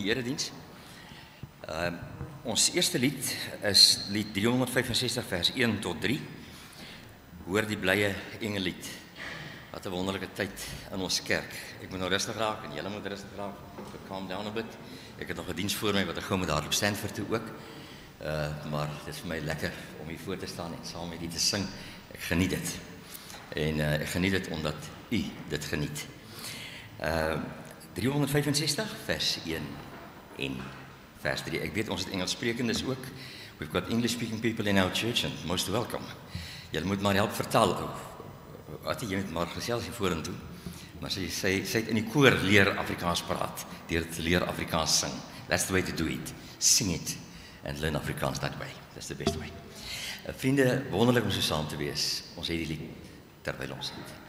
die erediens. Ons eerste lied is lied 365 vers 1 tot 3. Hoor die blye engelied. Wat 'n wonderlike tyd in ons kerk. Ek moet nou rustig raak en julle moet rustig raak. Calm down a bit. Ek het nog 'n diens voor my wat ek gou moet hardloop Stanford toe ook. Maar dit is vir my lekker om hier voor te staan en saam met u te sing. Ek geniet dit. En ek geniet dit omdat u dit geniet. 365 vers 1 en vers 3. Ek weet ons het Engels sprekendes ook. We've got English speaking people in our church and most welcome. Julle moet maar help vertaal. Wat jy moet maar gesels hier vorentoe. Maar sy het in die koor leer Afrikaans praat, deur te leer Afrikaans sing. That's the way to do it. Sing it and learn Afrikaans that way. That's the best way. Vriende, wonderlik om so saam te wees. Ons het die lied terwyl ons het.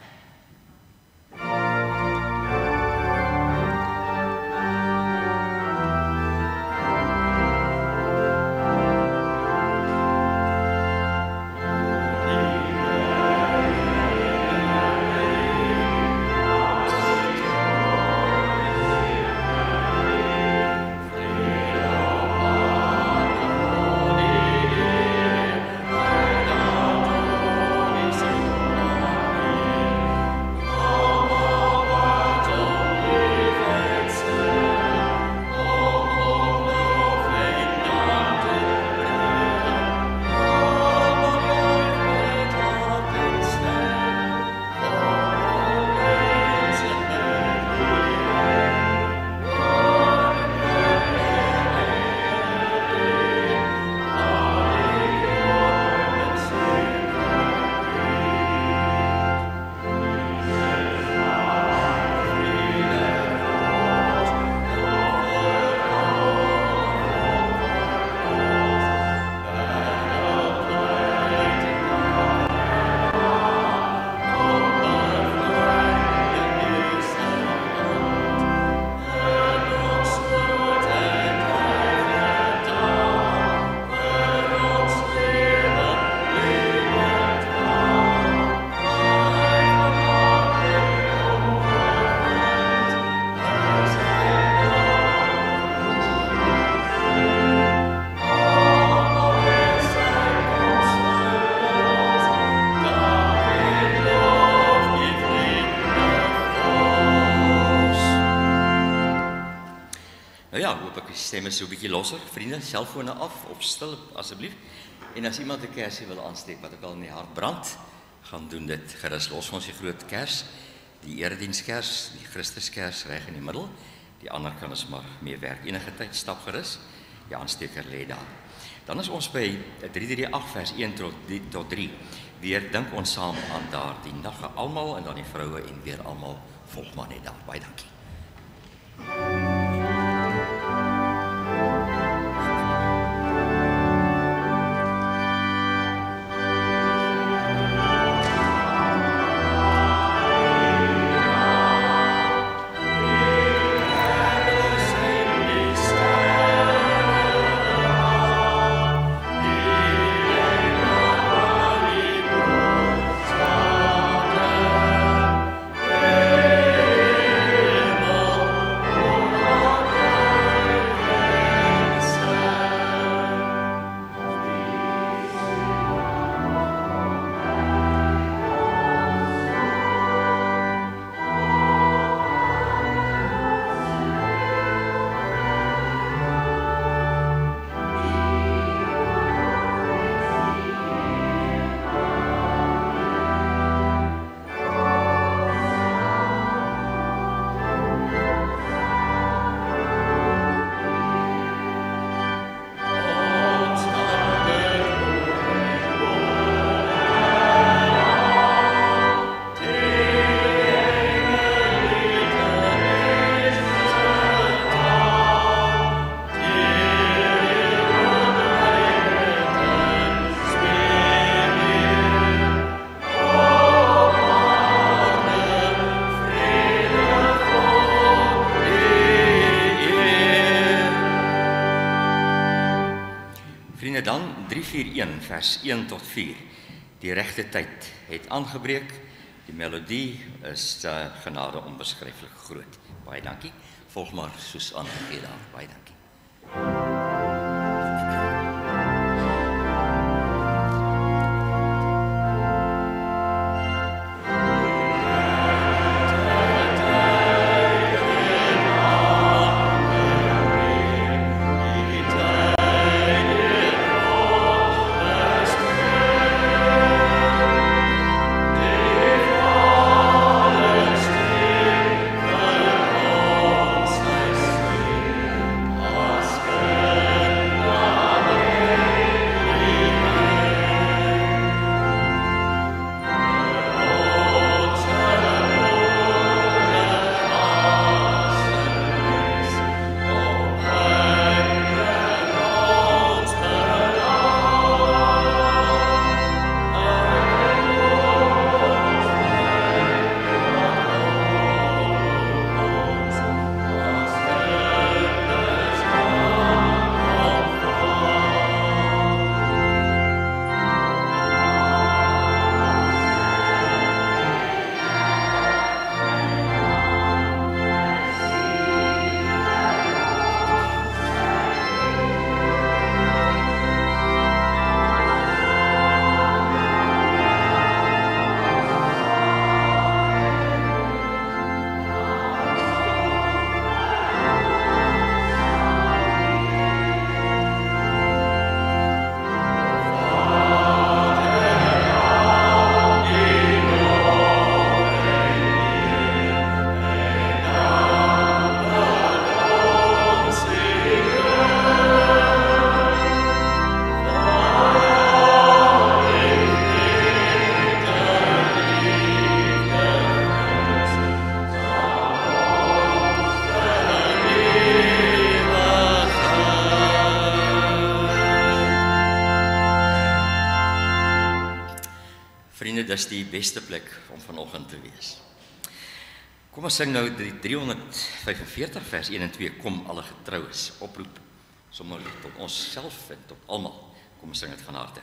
Stem is so 'n bietjie losser, vriende, selfone af of stil asseblief. En as iemand 'n kersie wil aansteek wat ook al in die hart brand, gaan doen dit gerus los ons die groot kers, die eredienskers, die Christuskers reg in die middel. Die ander kan ons maar mee werk. Enige tyd stap gerus. Die aansteker lê daar. Dan is ons by 338 vers 1 tot 3. Weer dink ons saam aan daardie nagge almal en dan die vroue en weer almal volg maar net daar. Baie dankie. Dan 341 vers 1 tot 4. Die regte tyd het aangebreek. Die melodie is genade onbeskryflik groot. Baie dankie. volg maar soos aangegee daar. Baie dankie. Vriende, dis die beste plek om vanoggend te wees. Kom ons sing nou die 345 vers 1 en 2, kom alle getroues, oproep, sommer tot ons self en tot almal. Kom ons sing dit van harte.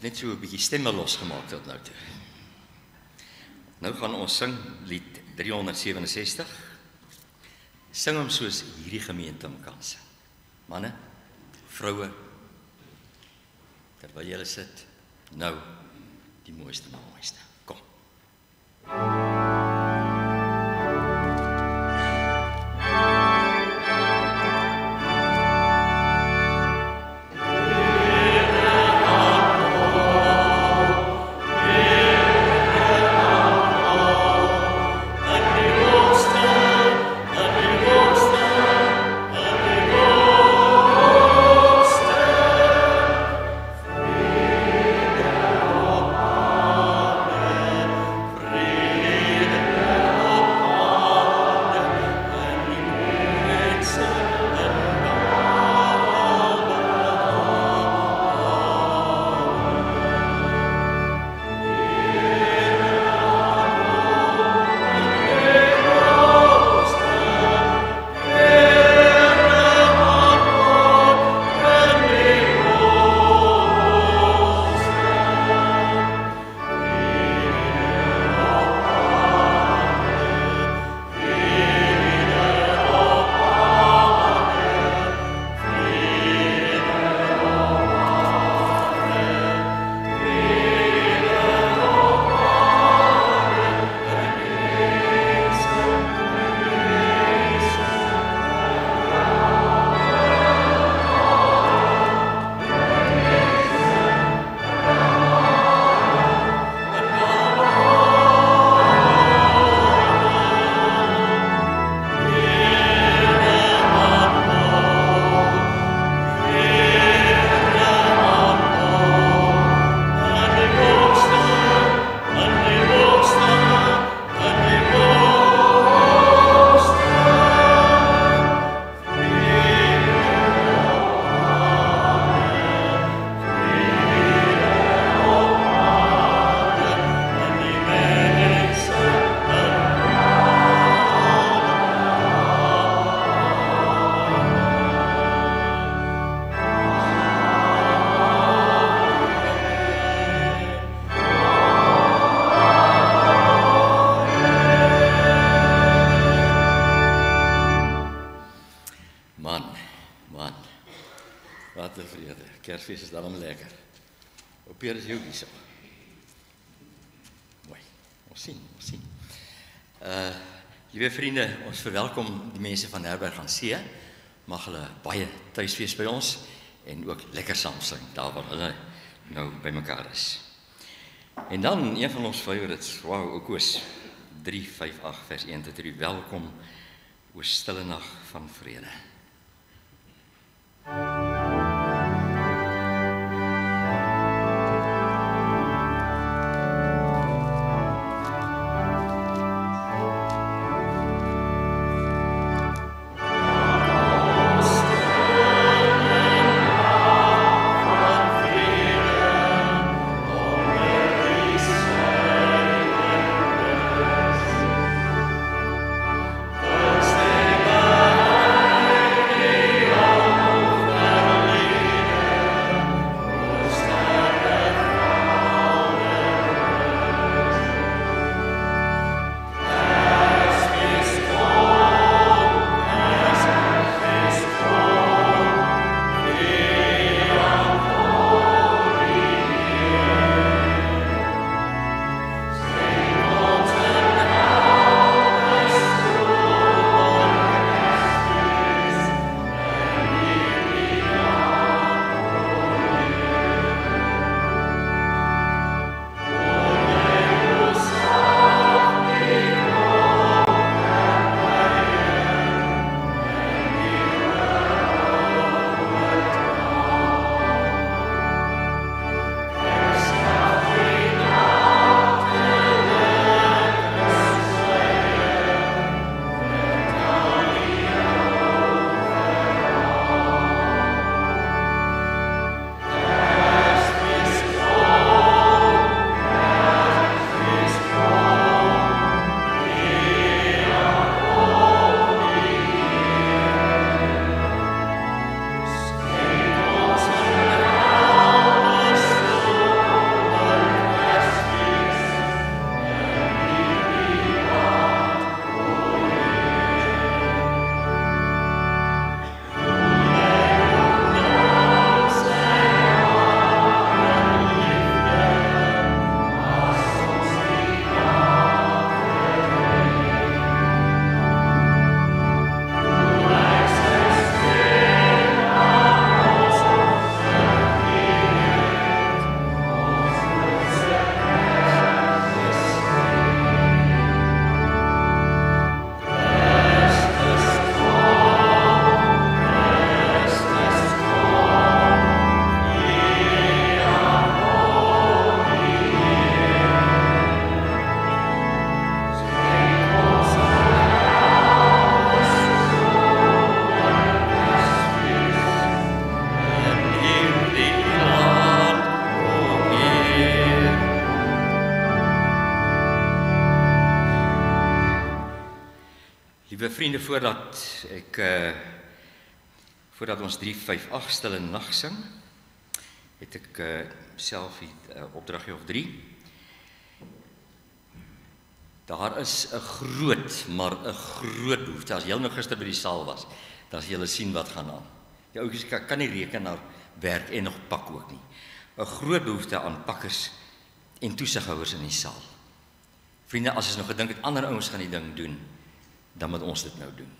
Net so 'n bietjie stemme losgemaak tot nou toe. Nou gaan ons sing lied 367. Sing hom soos hierdie gemeente hom kan sing. Manne, vroue, terwyl julle sit, nou die mooiste na mooiste. Kom. Peer is jou hierso. Mooi, ons sien. Liewe vriende, ons verwelkom die mense van Herberg aan See. Mag hulle baie tuis wees by ons en ook lekker saam sing, daar waar hulle nou by mekaar is. En dan een van ons favorites, wow, Koos 3:5:8 vers 1-3, welkom, o stille nag van vrede. Liewe vriende, voordat ons 3:5:8 stille nag sing, het ek self die opdragie of 3. Daar is 'n groot behoefte. As julle nou gister by die saal was, dan sal julle sien wat gaan aan. Die ouetjies kan nie rekenaar werk en nog pak ook nie. 'n Groot behoefte aan pakkers en toesighouers in die saal. Vriende, as ons nog gedink het ander ouens gaan die ding doen, dan moet ons dit nou doen.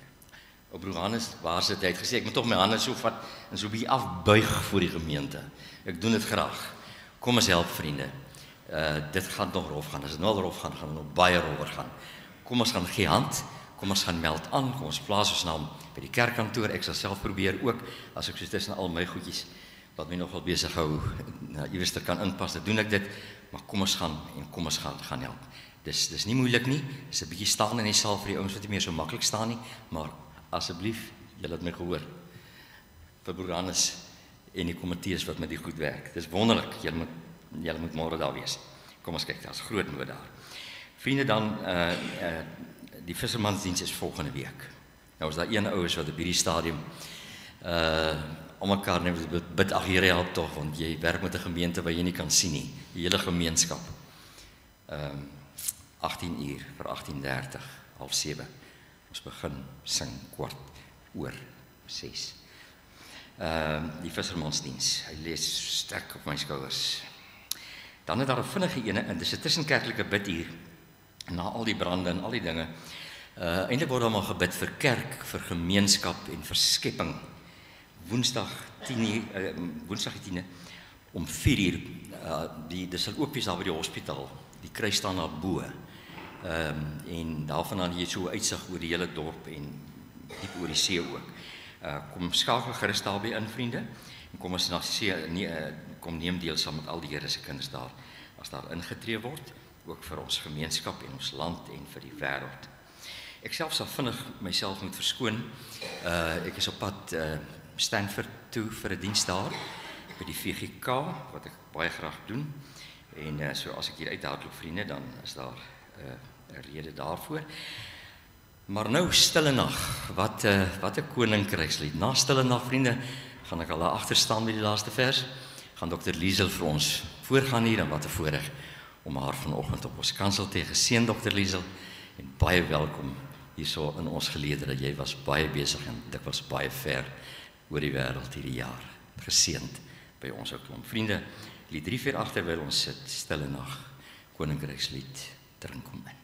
Op broer Hannes, waar sy het gesê, ek moet tog my hande so vat en so 'n bietjie afbuig voor die gemeente. Ek doen dit graag. Kom ons help, vriende. Dit gaan nog rof gaan. As dit nou al rof gaan, gaan dit nog baie rower gaan. Kom ons gaan gee hand, kom ons gaan meld aan, kom ons plaas ons naam by die kerkkantoor. Ek sal self probeer ook, as ek so tussen al my goedjies wat my nogal besig hou, iewers kan inpas, dan doen ek dit, maar kom ons gaan help. Dis nie moeilik nie, dis 'n bietjie staan in die saal vir die ouens wat nie meer so maklik staan nie, maar asseblief, julle het my gehoor, vir broer Hannes en die komitees wat met die goed werk. Dis wonderlik, julle moet môre daar wees. Kom ons kyk, daar's groot nood daar. Vriende, dan, die vissermansdiens is volgende week. Nou is daar een ouers wat op hierdie stadium, om mekaar net bid, ag Here help tog, want jy werk met 'n gemeente waar jy nie kan sien nie, die hele gemeenskap. 18 uur vir 18:30, 6:30. Ons begin sing 6:15. Die vissermansdiens, hy lees sterk op my skouers. Dan het daar 'n vinnige ene, en dis 'n tussenkerklike biduur, na al die brande en al die dinge. Eintlik word daar maar gebid vir kerk, vir gemeenskap en vir skepping. Woensdag 10 om 4:00, dis sal oop wees daar by die hospitaal. Die kruis staan daar bo. En daarvandaan jy so uitsig oor die hele dorp en diep oor die see ook. Kom skakel gerus daarby in, vriende. En kom ons kom neem deel saam met al die Here se kinders daar as daar ingetree word, ook vir ons gemeenskap en ons land en vir die wêreld. Ek self sal vinnig myself moet verskoon. Ek is op pad Stanford toe vir 'n diens daar by die VGK wat ek baie graag doen. En so as ek hier uithardloop, vriende, dan is daar 'n rede daarvoor. Maar nou Stille Nag, wat 'n koninkrykslied. Na Stille Nag, vriende, gaan ek al daar agter staan by die laaste vers. Gaan Dr. Liesel vir ons voorgaan hier, en wat 'n voorreg om haar vanoggend op ons kansel te geseën, Dr. Liesel, en baie welkom hierso in ons geleedere. Jy was baie besig en dikwels baie ver oor die wêreld hierdie jaar. Geseënd by ons ook klomp. Vriende, lied 3-4 agter wil ons sit, Stille Nag, koninkrykslied, drink hom in.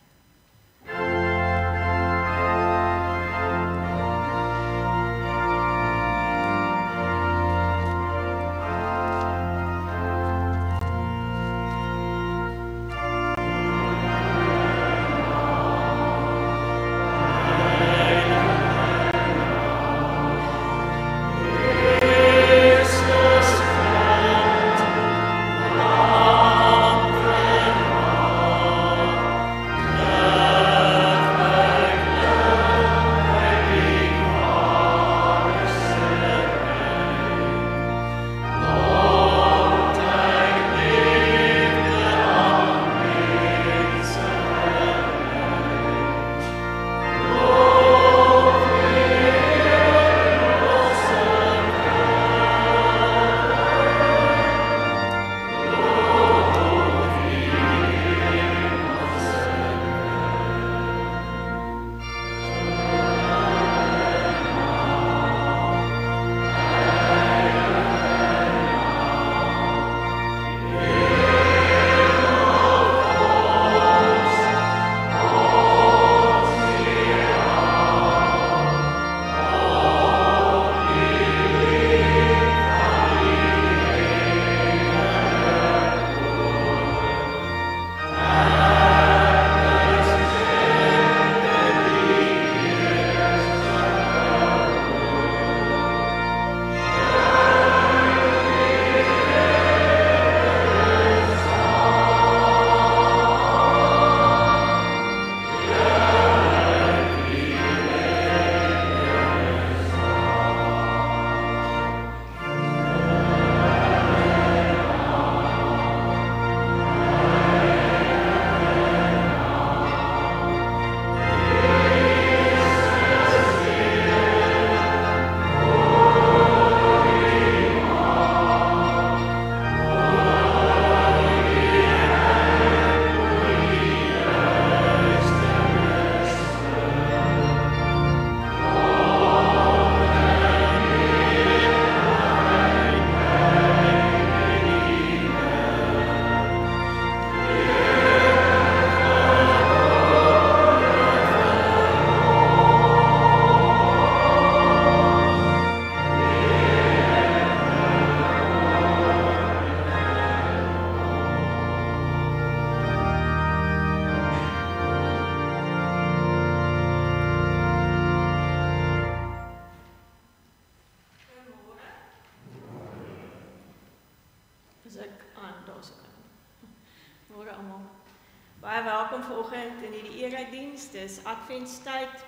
Baie welkom vanoggend in hierdie erediens. Dis Adventstyd.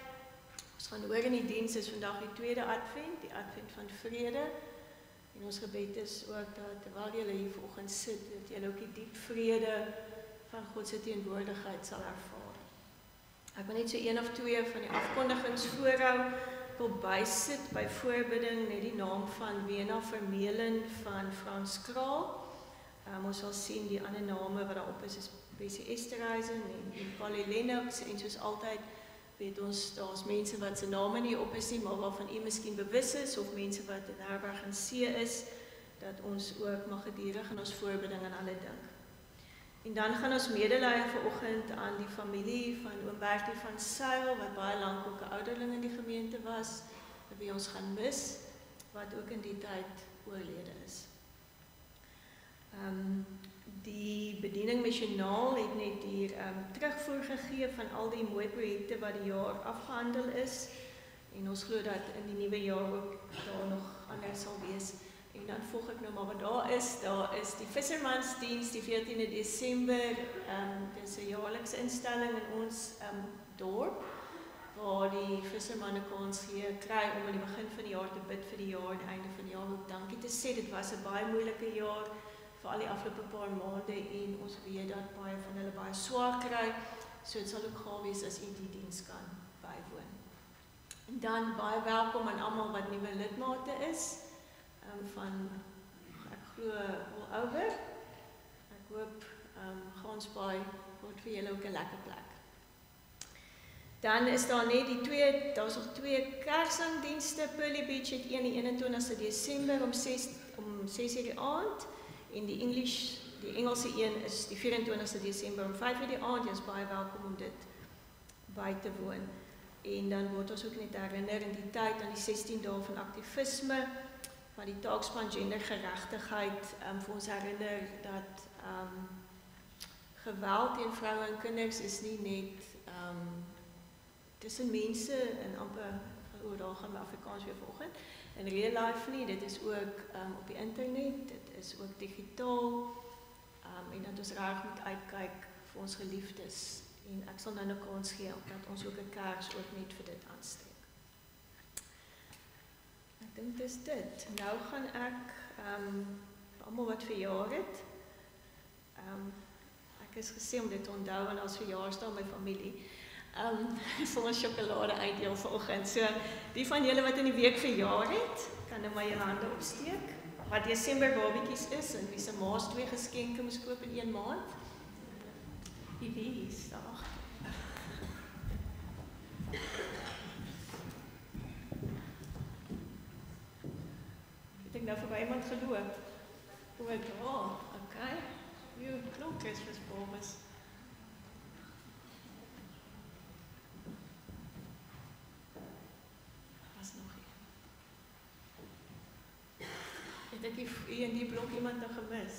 Ons gaan hoor in die diens is vandag die tweede Advent, die Advent van vrede. En ons gebed is ook dat terwyl julle hier vanoggend sit, dat julle ook die diep vrede van God se teenwoordigheid sal ervaar. Ek wil net so een of twee van die afkondigings voorhou. Ek wil bysit by voorbidding net die naam van Wena Vermeulen van Frans Kraal. Ons sal sien die ander name wat daarop is Bessie Esterhuizen en Polly Lennox, en soos altyd weet ons, daar's mense wat se name nie op is nie, maar waarvan u miskien bewus is, of mense wat in Herberg en See is, dat ons ook mag gedurig in ons voorbidding aan hulle dink. En dan gaan ons medelee vanoggend aan die familie van oom Bertie van Sail, wat baie lank ook 'n ouderling in die gemeente was, wie ons gaan mis, wat ook in die tyd oorlede is. Die bediening missionaal het net hier terugvoer gegee van al die mooi projekte wat die jaar afgehandel is, en ons glo dat in die nuwe jaar ook daar nog ander sal wees. En dan volg ek nou maar wat daar is die Vissermansdiens die 14de Desember, dit is 'n jaarlikse instelling in ons dorp, waar die vissermanne kans kry om aan die begin van die jaar te bid vir die jaar en einde van die jaar ook dankie te sê. Dit was 'n baie moeilike jaar vir al die afgelope paar maande en ons weet dat baie van hulle baie swaar kry, so dit sal ook gaaf wees as u die diens kan bywoon. En dan baie welkom aan almal wat nuwe lidmate is, van, ek glo, al ouer. Ek hoop, Gansbaai word vir julle ook 'n lekker plek. Dan is daar net daar's nog twee Kersangdienste. Pearly Beach het een die 21ste Desember om 6:00 die aand, en die Engelse een is die 24ste Desember om 5:00 die aand. Jy is baie welkom om dit by te woon. En dan word ons ook net herinner in die tyd aan die 16 dae van aktivisme, waar die taakspan gendergeregtigheid vir ons herinner dat geweld teen vroue en kinders is nie net tussen mense en amper, daar gaan my Afrikaans weer vanoggend, in real life nie, dit is ook op die internet, dit is ook digitaal, en dat ons reg moet uitkyk vir ons geliefdes, en ek sal nou 'n kans gee dat ons ook 'n kers ook net vir dit aansteek. Ek dink dis dit. Nou gaan ek vir almal wat verjaar het, ek is gesê om dit te onthou want as verjaarsdag my familie, vir ons sjokolade uitdeel vanoggend. So die van julle wat in die week verjaar het, kan nou maar julle hande opsteek. Wat Desember babietjies is en wie se ma's 2 geskenke moes koop in 1 maand. Wie is daar? Het ek nou vir iemand geloop? Okay. Jy klop Kersfeesbobes. Was nog hier. Het ek hier in die blok iemand nog gemis?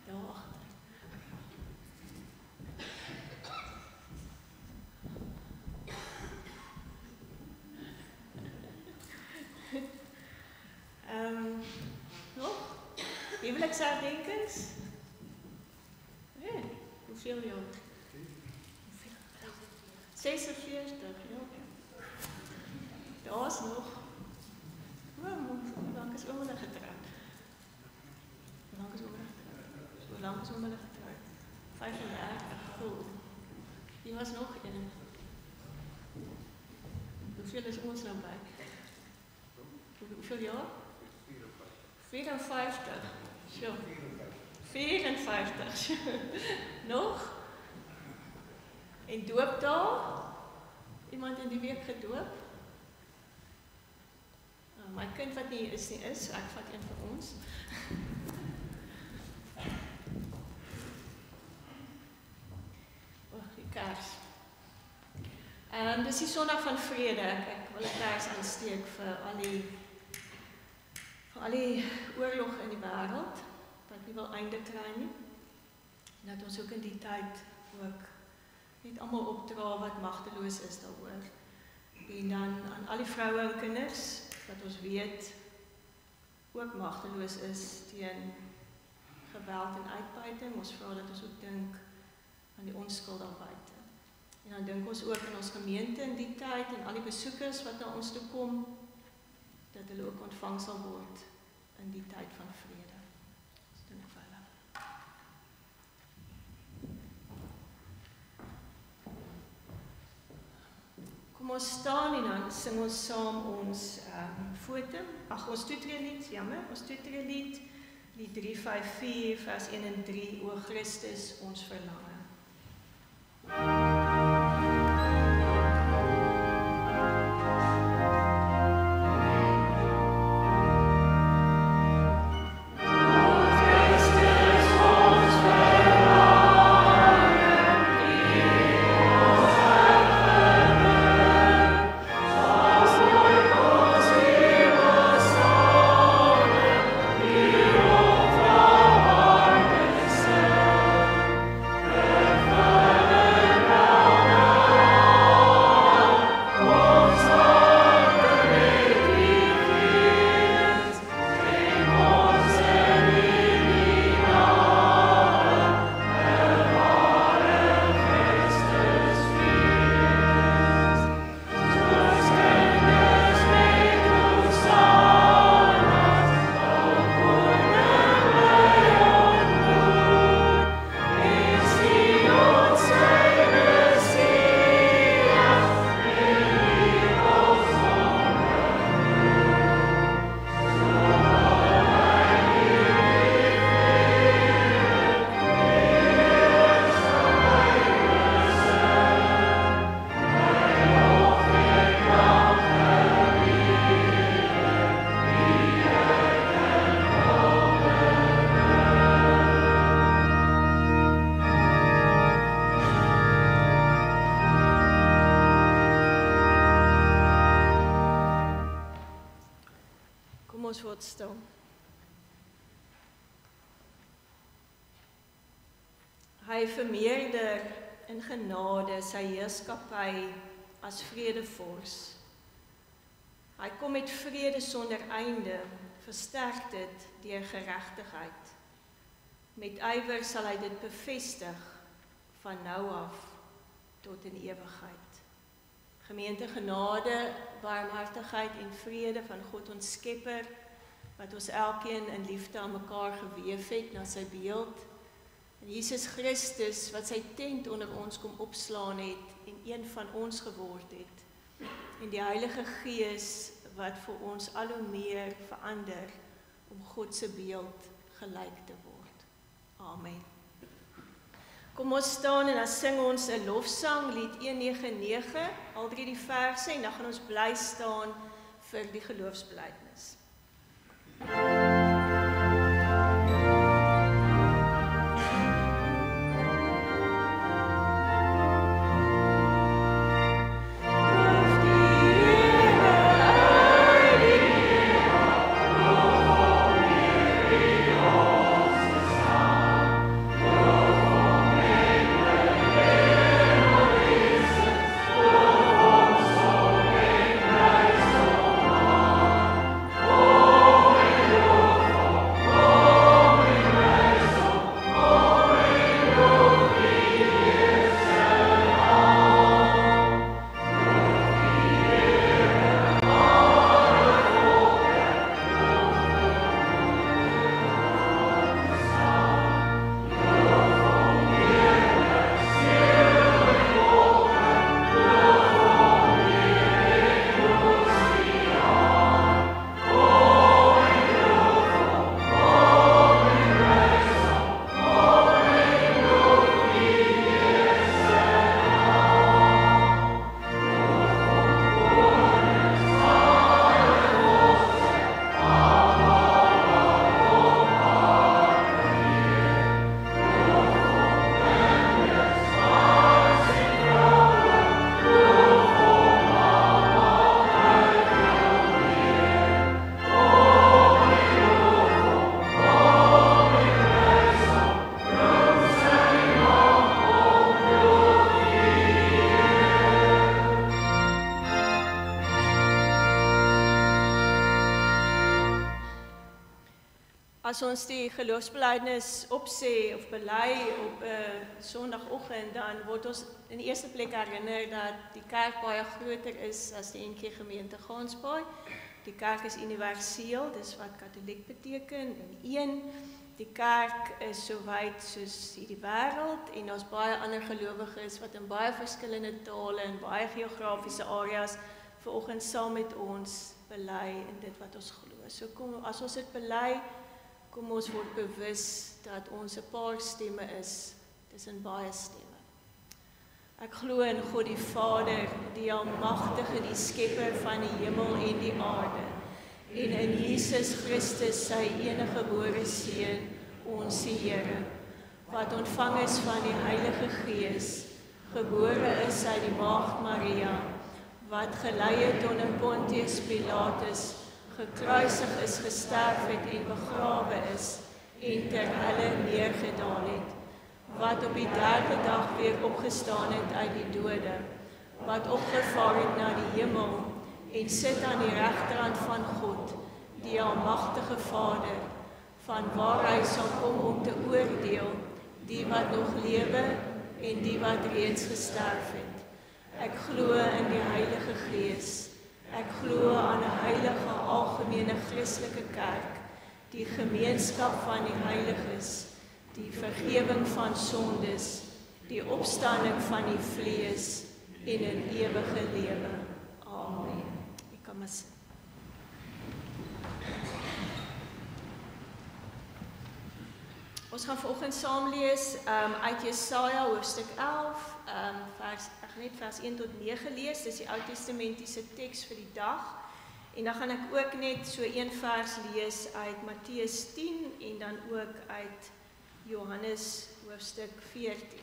Daar agter. Nog? Huwelijksherdenkings? Nee, hoeveel jaar? 46, ja. Daar is nog. Hoe lang is oom hulle getrouwd? Hoe lang is oom hulle getrouwd? 35, goed. Hier was nog een. Hoeveel is ons nou bij? Hoeveel jaar? 54. Zo. 54. Nog? En doop daar? Iemand in die week gedoop? My kind wat nie is, so ek vat een vir ons. Die kers. Dis die Sondag van Vrede. Ek wil 'n kers aansteek vir al die oorlog in die wêreld wat nie wil einde kry nie. En dat ons ook in die tyd ook net almal opdra wat magteloos is daaroor. En dan aan al die vroue en kinders wat ons weet ook magteloos is teen geweld en uitbuiting. Ons vra dat ons ook dink aan die onskuld daar buite. En dan dink ons ook in ons gemeente in die tyd en al die besoekers wat na ons toe kom, dat hulle ook ontvang sal word in die tyd van vrede. Ons dink vir hulle. Kom ons staan en dan sing ons saam ons ons toetrelied, ons toetrelied, die 354 vers 1 en 3, O Christus, ons verlange. Christus, ons word stil. Hy vermeerder in genade sy heerskappy as vredevors. Hy kom met vrede sonder einde, versterk dit deur geregtigheid. Met ywer sal hy dit bevestig van nou af tot in ewigheid. Gemeente, genade, barmhartigheid en vrede van God ons Skepper, wat ons elkeen in liefde aan mekaar gewewe het na sy beeld, en Jesus Christus wat sy tent onder ons kom opslaan het en een van ons geword het, en die Heilige Gees wat vir ons al hoe meer verander om God se beeld gelyk te word. Amen. Kom ons staan en dan sing ons 'n lofsang, lied 199, al 3 die verse, en dan gaan ons bly staan vir die geloofsbelijdenis. As ons die geloofsbelijdenis opsê of bely op 'n Sondagoggend, dan word ons in die eerste plek herinner dat die kerk baie groter is as die NG Gemeente Gansbaai. Die kerk is universeel, dis wat katoliek beteken, en een. Die kerk is so wyd soos hierdie wêreld, en daar's baie ander gelowiges wat in baie verskillende tale en baie geografiese areas vanoggend saam met ons bely in dit wat ons glo. So kom, as ons dit bely, kom ons word bewus dat ons 'n paar stemme is tussen baie stemme. Ek glo in God die Vader, die Almagtige, die Skepper van die hemel en die aarde, en in Jesus Christus, sy enige gebore Seun, ons Here, wat ontvang is van die Heilige Gees, gebore is uit die Maagd Maria, wat gelei het onder Pontius Pilatus, gekruisig is, gesterf het en begrawe is, en ter helle neergedaal het, wat op die 3de dag weer opgestaan het uit die dode, wat opgevaar het na die hemel, en sit aan die regterhand van God, die Almagtige Vader, van waar hy sal kom om te oordeel, die wat nog lewe en die wat reeds gesterf het. Ek glo in die Heilige Gees. Ek glo aan 'n heilige algemene Christelike kerk, die gemeenskap van die heiliges, die vergewing van sondes, die opstanding van die vlees en 'n ewige lewe. Amen. Ek kan maar sê. Ons gaan vanoggend saam lees uit Jesaja hoofstuk 11, ek gaan net vers 1 tot 9 lees, dis die Ou Testamentiese teks vir die dag. En dan gaan ek ook net so een vers lees uit Matteus 10 en dan ook uit Johannes hoofstuk 14.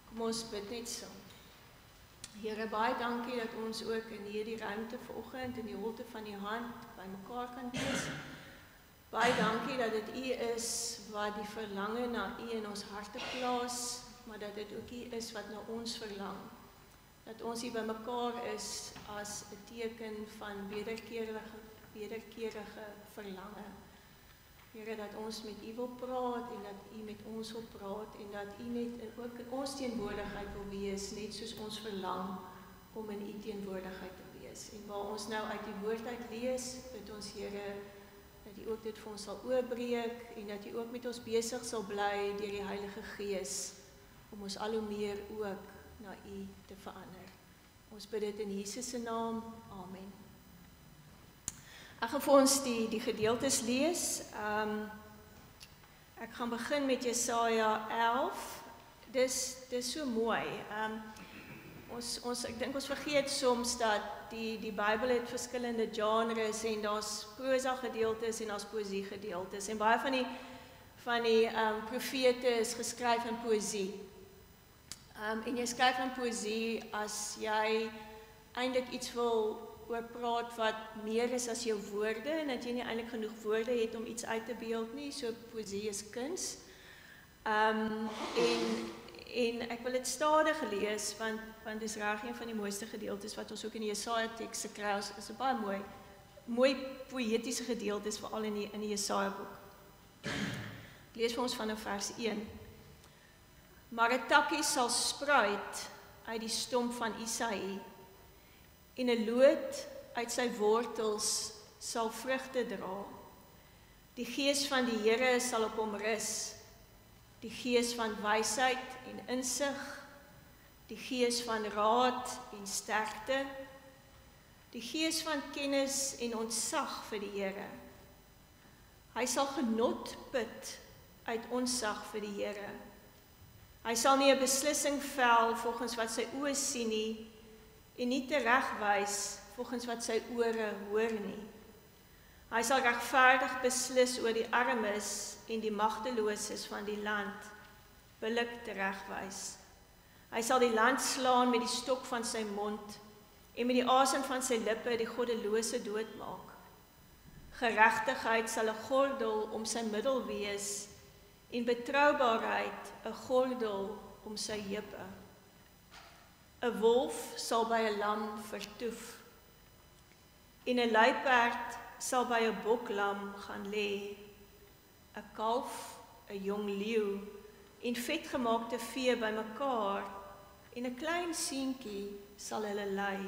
Kom ons bid net saam. Here, baie dankie dat ons ook in hierdie ruimte vanoggend in die holte van die hand by mekaar kan wees. Baie dankie dat dit U is wat die verlange na U in ons harte plaas, maar dat dit ook U is wat na ons verlang. Dat ons hier by mekaar is as 'n teken van wederkerige verlange. Here, dat ons met U wil praat en dat U met ons wil praat en dat U ook in ons teenwoordigheid wil wees, net soos ons verlang om in U teenwoordigheid te wees. En waar ons nou uit die woord uit lees, bid ons Here, dat U ook dit vir ons sal oopbreek en dat U ook met ons besig sal bly deur die Heilige Gees om ons al hoe meer ook na U te verander. Ons bid dit in Jesus se naam. Amen. Ek gaan vir ons die gedeeltes lees. Ek gaan begin met Jesaja 11. Dis so mooi. Ek dink ons vergeet soms dat die Bybel het verskillende genres en daar's prosa gedeeltes en daar's poesie gedeeltes. En baie van die profete is geskryf in poesie. En jy skryf in poesie as jy eintlik iets wil oor praat wat meer is as jou woorde en dat jy nie eintlik genoeg woorde het om iets uit te beeld nie, so poesie is kuns. En ek wil dit stadig lees want dis reg een van die mooiste gedeeltes wat ons ook in die Jesaja teks kry. Is 'n baie mooi poëtiese gedeeltes veral in die Jesaja boek. Ek lees vir ons vanaf vers 1. Maar 'n takkie sal spruit uit die stomp van Isaïe en 'n loot uit sy wortels sal vrugte dra. Die gees van die Here sal op hom rus, die gees van wysheid en insig, die gees van raad en sterkte, die gees van kennis en ontzag vir die Here. Hy sal genot put uit ontzag vir die Here. Hy sal nie 'n beslissing vel volgens wat sy oë sien nie, en nie teregwys volgens wat sy ore hoor nie. Hy sal regverdig beslis oor die armes en die magteloses van die land, billik teregwys. Hy sal die land slaan met die stok van sy mond en met die asem van sy lippe die goddelose doodmaak. Geregtigheid sal 'n gordel om sy middel wees en betroubaarheid 'n gordel om sy heupe. 'n wolf sal by 'n lam vertoef en 'n luiperd sal by 'n boklam gaan lê. 'n kalf, 'n jong leeu en vetgemaakte vee bymekaar en 'n klein seentjie sal hulle lei.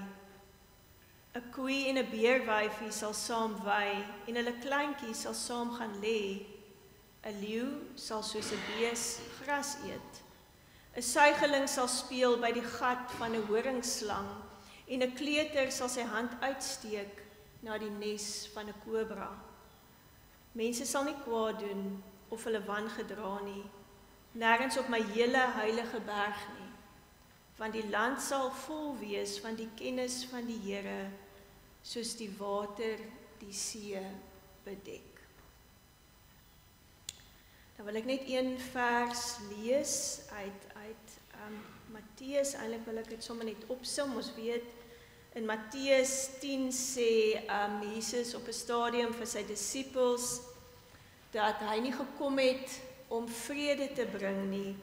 'n koei en 'n beerwyfie sal saam wei en hulle kleintjies sal saam gaan lê. 'n leeu sal soos 'n bees gras eet. 'n suigeling sal speel by die gat van 'n horingslang en 'n kleuter sal sy hand uitsteek na die nes van 'n kobra. Mense sal nie kwaad doen of hulle wangedra nie, nêrens op my hele heilige berg nie, want die land sal vol wees van die kennis van die Here, soos die water die see bedek. Dan wil ek net een vers lees uit Matteus. Eintlik wil ek dit sommer net opsom. Ons weet in Matteus 10 sê Jesus op 'n stadium vir sy disippels dat hy nie gekom het om vrede te bring nie,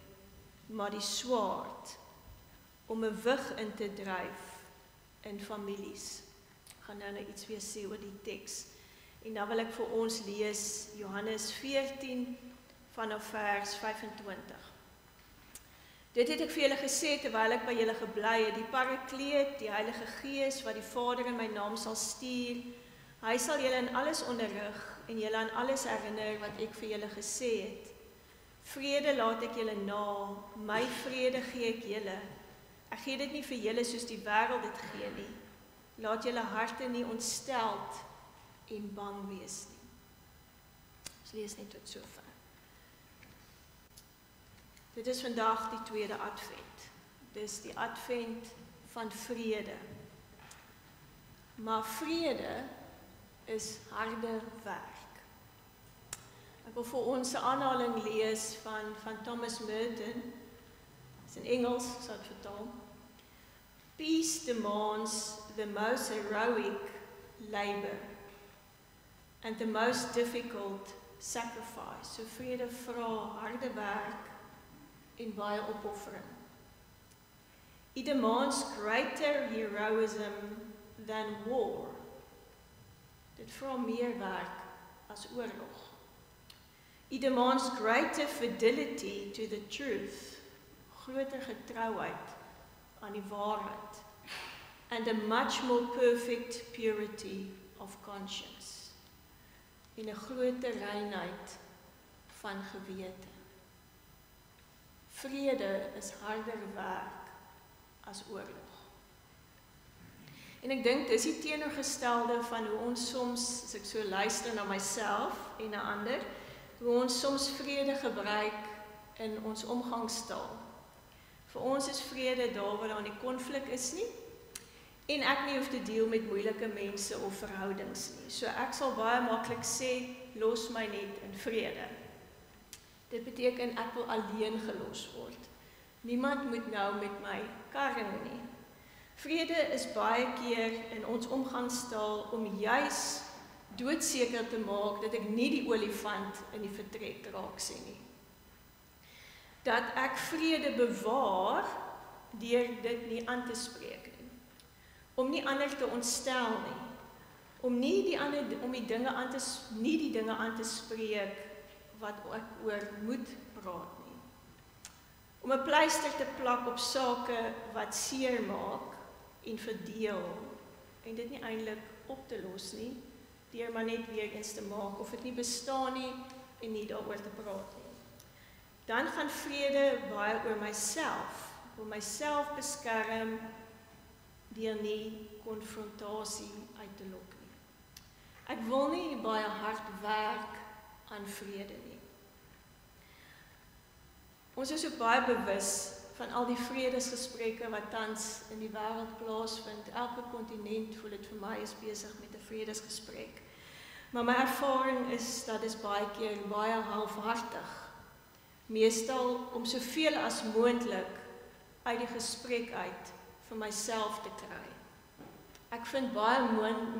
maar die swaard, om 'n wig in te dryf in families. Ek gaan nou iets weer sê oor die teks. En dan wil ek vir ons lees Johannes 14 vanaf vers 25. Dit het ek vir julle gesê terwyl ek by julle gebly het, die Parakleet, die Heilige Gees wat die Vader in my naam sal stuur, hy sal julle in alles onderrig en julle aan alles herinner wat ek vir julle gesê het. Vrede laat ek julle na, my vrede gee ek julle. Ek gee dit nie vir julle soos die wêreld dit gee nie. Laat julle harte nie ontsteld en bang wees nie. Ons lees net tot sover. Dit is vandag die tweede advent. Dis die advent van vrede. Maar vrede is harde werk. Ek wil vir ons 'n aanhaling lees van Thomas Merton. Dit is in Engels, sou ek vertaal. Peace demands the most heroic labor and the most difficult sacrifice. So vrede vra harde werk en baie opoffering. It demands greater heroism than war. Dit vra meer werk as oorlog. It demands greater fidelity to the truth, groter getrouheid aan die waarheid, and a much more perfect purity of conscience, en 'n groter reinheid van gewete. Vrede is harder werk as oorlog. En ek dink dis die teenoorgestelde van hoe ons soms, as ek so luister na myself en na ander, hoe ons soms vrede gebruik in ons omgangstaal. Vir ons is vrede daar waar daar nie konflik is nie, en ek nie hoef te deel met moeilike mense of verhoudings nie. So ek sal baie maklik sê, los my net in vrede. Dit beteken ek wil alleen gelos word. Niemand moet nou met my karring nie. Vrede is baie keer in ons omgangstaal om juis doodseker te maak dat ek nie die olifant in die vertrek raak sien nie. Dat ek vrede bewaar deur dit nie aan te spreek nie. Om nie ander te ontstel nie. Om nie die dinge aan te spreek wat ek oor moet praat nie. Om 'n pleister te plak op sake wat seer maak en verdeel en dit nie eintlik op te los nie, deur maar net weer eens te maak of dit nie bestaan nie en nie daaroor te praat nie. Dan gaan vrede baie oor myself, om myself beskerm deur nie konfrontasie uit te lok nie. Ek wil nie baie hard werk aan vrede nie. Ons is ook baie bewus van al die vredesgesprekke wat tans in die wêreld plaasvind. Elke kontinent, voel dit vir my, is besig met 'n vredesgesprek. Maar my ervaring is dat dit baie keer baie halfhartig. Meestal om soveel as moontlik uit die gesprek uit vir myself te kry. Ek vind baie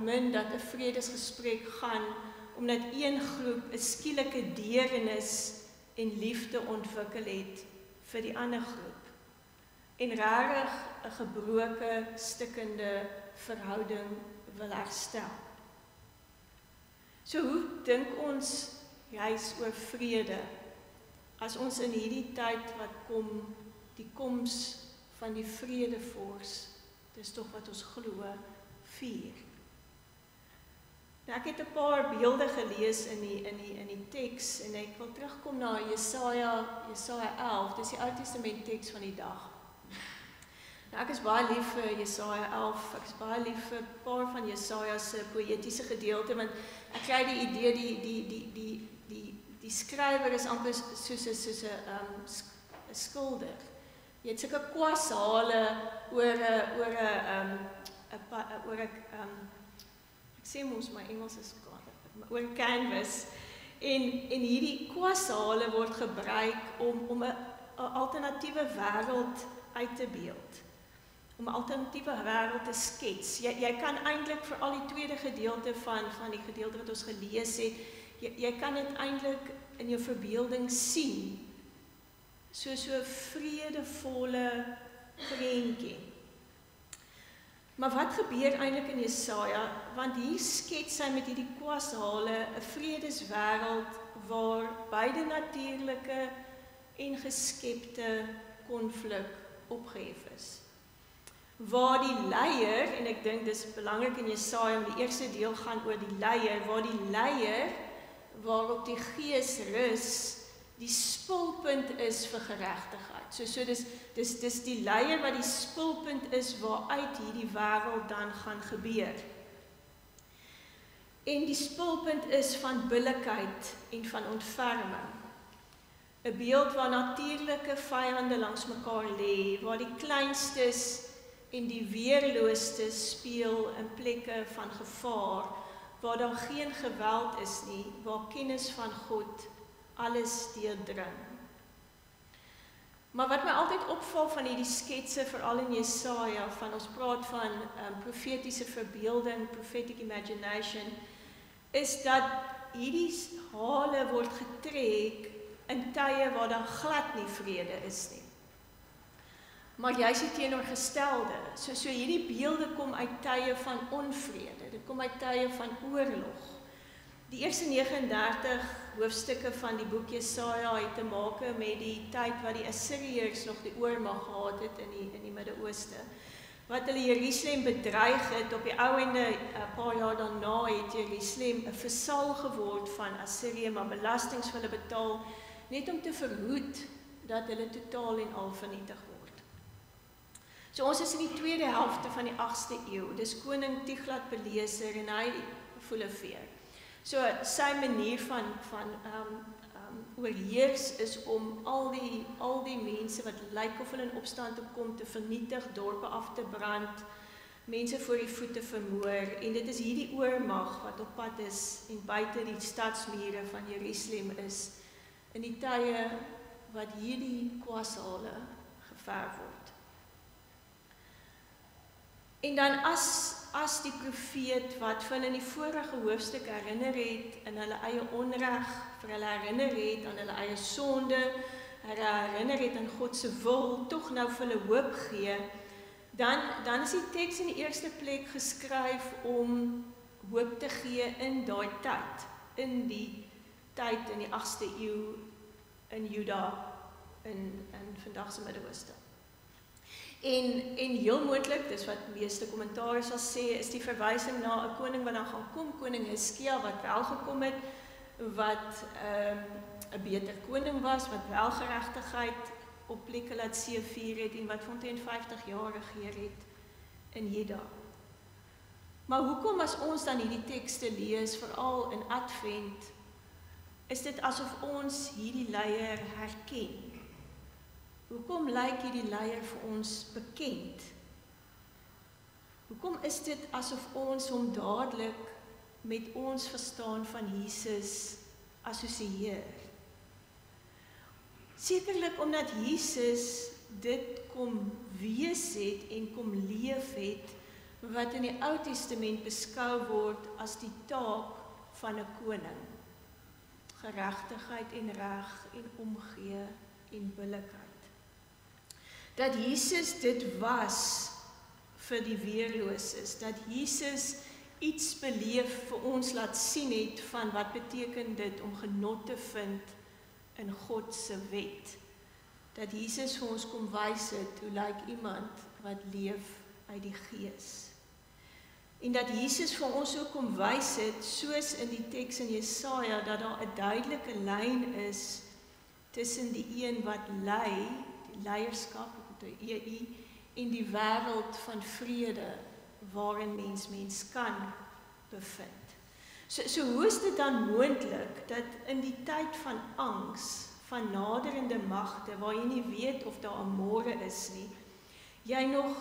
min dat 'n vredesgesprek gaan omdat een groep 'n skielike deernis en liefde ontwikkel het vir die ander groep. En rarig 'n gebroke, stikkende verhouding wil herstel. So hoe dink ons juis oor vrede as ons in hierdie tyd wat kom, die koms van die vredevors, dis tog wat ons glo, vier. Nou, ek het 'n paar beelde gelees in die teks en ek wil terugkom na Jesaja 11, dis die Ou Testament teks van die dag. Nou, ek is baie lief vir Jesaja 11, ek is baie lief vir 'n paar van Jesaja se poëtiese gedeelte, want ek kry die idee die skrywer is amper soos 'n skilder. Jy het sulke kwashale ek sê mos my Engels is oor canvas en hierdie kwashale word gebruik om 'n alternatiewe wêreld uit te beeld. Om 'n alternatiewe wêreld te skets. Jy kan eintlik vir al die tweede gedeelte van die gedeelte wat ons gelees het, jy kan dit eintlik in jou verbeelding sien. So 'n vredevolle prentjie. Maar wat gebeur eintlik in Jesaja? Want hier skets hy met hierdie kwashale 'n vredeswêreld waar beide natuurlike en geskepte konflik opgehef is. Waar die leier, en ek dink dis belangrik in Jesaja, die eerste deel gaan oor die leier, waar die leier waarop die Gees rus, die spulpunt is vir geregtigheid. So dis die leier wat die spulpunt is waaruit hierdie wêreld dan gaan gebeur. En die spulpunt is van billikheid en van ontferming. 'n Beeld waar natuurlike vyande langs mekaar lê, waar die kleinstes en die weerloostes speel in plekke van gevaar, waar daar geen geweld is nie, waar kennis van God alles deurdring. Maar wat my altyd opval van hierdie sketse, veral in Jesaja, van ons praat van profetiese verbeelding, prophetic imagination, is dat hierdie hale word getrek in tye waar daar glad nie vrede is nie. Maar juist die teenoorgestelde. So hierdie beelde kom uit tye van onvrede, dit kom uit tye van oorlog. Die eerste 39 hoofstukke van die boek Jesaja het te maak met die tyd wat die Assiriërs nog die oormag gehad het in die Midde-Ooste. Wat hulle Jerusalem bedreig het, op die ou ende, 'n paar jaar daarna het Jerusalem 'n vasal geword van Assirië, maar belastings vir hulle betaal, net om te verhoed dat hulle totaal en al vernietig word. So ons is in die tweede helfte van die 8ste eeu, dis koning Tiglat-Pileser en hy Voelefeer. So sy manier van oorheers is om al die mense wat lyk of hulle in opstand te kom te vernietig, dorpe af te brand, mense voor die voete vermoor, en dit is hierdie oormag wat op pad is en buite die stadsmure van Jerusalem is, in die tye wat hierdie kwasale geverf word. En dan as die profeet wat vir hulle in die vorige hoofstuk herinner het in hulle eie onreg, vir hulle herinner het aan hulle eie sonde, herinner het aan God se wil, tog nou vir hulle hoop gee, dan is die teks in die eerste plek geskryf om hoop te gee in daai tyd, in die tyd in die 8ste eeu in Juda, in vandag se Midde-Ooste. En heel moontlik, dis wat meeste kommentaar sal sê, is die verwysing na 'n koning wat dan gaan kom, koning Hizkia, wat wel gekom het, wat 'n beter koning was, wat wel geregtigheid op plekke laat seëvier het en wat 50 jaar regeer het in Juda. Maar hoekom as ons dan hierdie tekste lees, veral in Advent, is dit asof ons hierdie leier herken? Hoekom lyk hierdie leier vir ons bekend? Hoekom is dit asof ons hom dadelik met ons verstaan van Jesus assosieer? Sekerlik omdat Jesus dit kom wees het en kom leef het, wat in die Ou Testament beskou word as die taak van 'n koning. Geregtigheid en reg en omgee en billikheid. Dat Jesus dit was vir die weerloses, dat Jesus iets beleef vir ons laat sien het van wat beteken dit om genot te vind in God se wet. Dat Jesus vir ons kom wys het hoe lyk iemand wat leef uit die Gees. En dat Jesus vir ons ook kom wys het, soos in die teks in Jesaja, dat daar 'n duidelike lyn is tussen die een wat lei, die leierskap, die EU, en die wêreld van vrede waarin mens kan bevind. So hoe is dit dan moontlik dat in die tyd van angs, van naderende magte, waar jy nie weet of daar 'n môre is nie, jy nog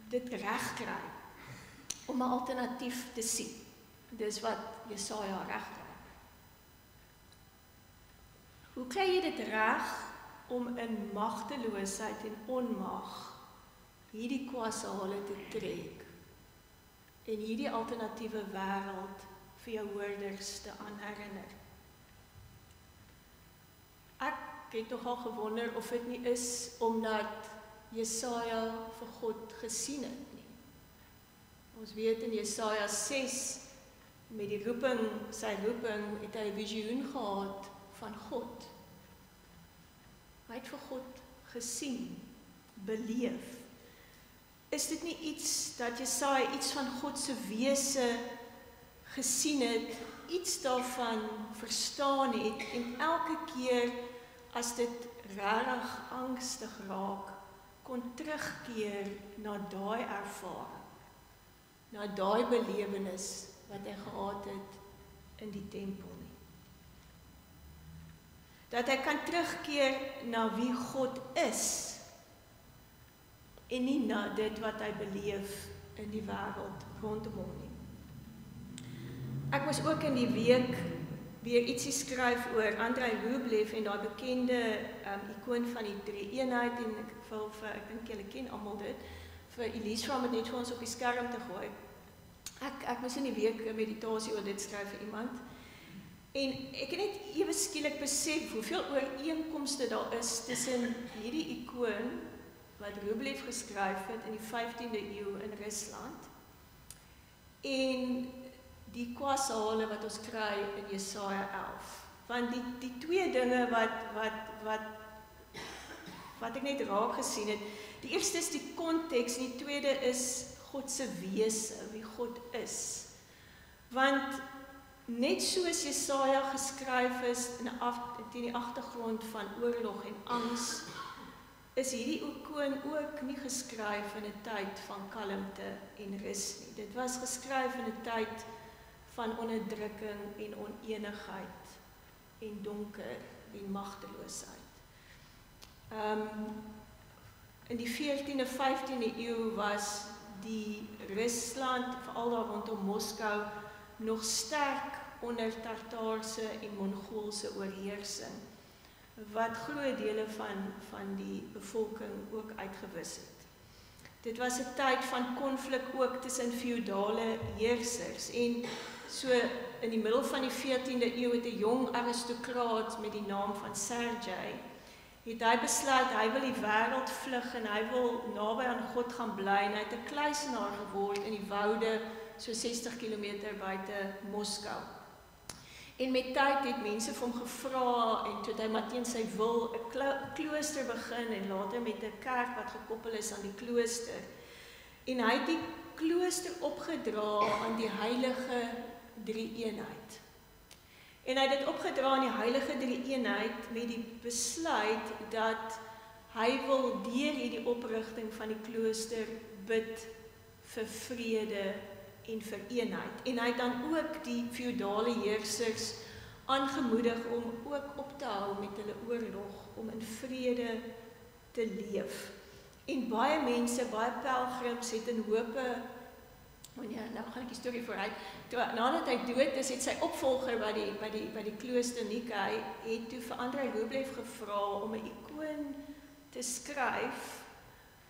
dit regkry om 'n alternatief te sien? Dis wat Jesaja regkry. Hoe kry jy dit reg om in magteloosheid en onmag hierdie kwasale te trek en hierdie alternatiewe wêreld vir jou hoorders te herinner? Ek het nogal gewonder of dit nie is omdat Jesaja vir God gesien het nie. Ons weet in Jesaja 6 met die roeping, sy roeping, het hy 'n visioen gehad van God. Hy het vir God gesien, beleef. Is dit nie iets dat Jesaja iets van God se wese gesien het, iets daarvan verstaan het, en elke keer as dit regtig angstig raak, kon terugkeer na daai ervaring, na daai belewenis wat hy gehad het in die tempel nie. Dat hy kan terugkeer na wie God is en nie na dit wat hy beleef in die wêreld rondom hom nie. Ek was ook in die week weer ietsie skryf oor Andrei Rublev en daai bekende ikoon van die drie-eenheid en ek dink julle ken almal dit, vir Elise om dit net vir ons op die skerm te gooi. Ek moes in die week 'n meditasie oor dit skryf vir iemand. En ek het net ewe skielik besef hoeveel ooreenkomste daar is tussen hierdie ikoon wat Rublev geskryf het in die 15de eeu in Rusland en die kwasale wat ons kry in Jesaja 11. Want die twee dinge wat ek net raak gesien het, die eerste is die konteks, en die tweede is God se wese, wie God is. Want net soos Jesaja geskryf is teen die agtergrond van oorlog en angs, is hierdie ikoon ook nie geskryf in 'n tyd van kalmte en rus nie. Dit was geskryf in 'n tyd van onderdrukking en onenigheid en donker en magteloosheid. In die 14de, 15de eeu was die Rusland, veral daar rondom Moskou, nog sterk onder Tartaarse en Mongoolse oorheersing, wat groot dele van die bevolking ook uitgewis het. Dit was 'n tyd van konflik ook tussen feudale heersers en so in die middel van die 14de eeu het 'n jong aristokraat met die naam van Sergei het hy besluit hy wil die wêreld vlug en hy wil naby aan God gaan bly en hy het 'n kluisenaar geword in die woude so 60 km buite Moskou. En met tyd het mense vir hom gevra en toe het hy maar teen sy wil 'n klooster begin en later met 'n kerk wat gekoppel is aan die klooster. En hy het die klooster opgedra aan die heilige drie-eenheid. En hy het dit opgedra aan die heilige drie-eenheid met die besluit dat hy wil deur hierdie oprigting van die klooster bid vir vrede en vir eenheid. En hy het dan ook die feudale heersers aangemoedig om ook op te hou met hulle oorlog, om in vrede te leef. En baie mense, baie pelgrims het in hope, nou gaan ek die storie vooruit, nadat hy dood is, het sy opvolger by die klooster Nikai, het toe vir Andrei Rublev gevra om 'n ikoon te skryf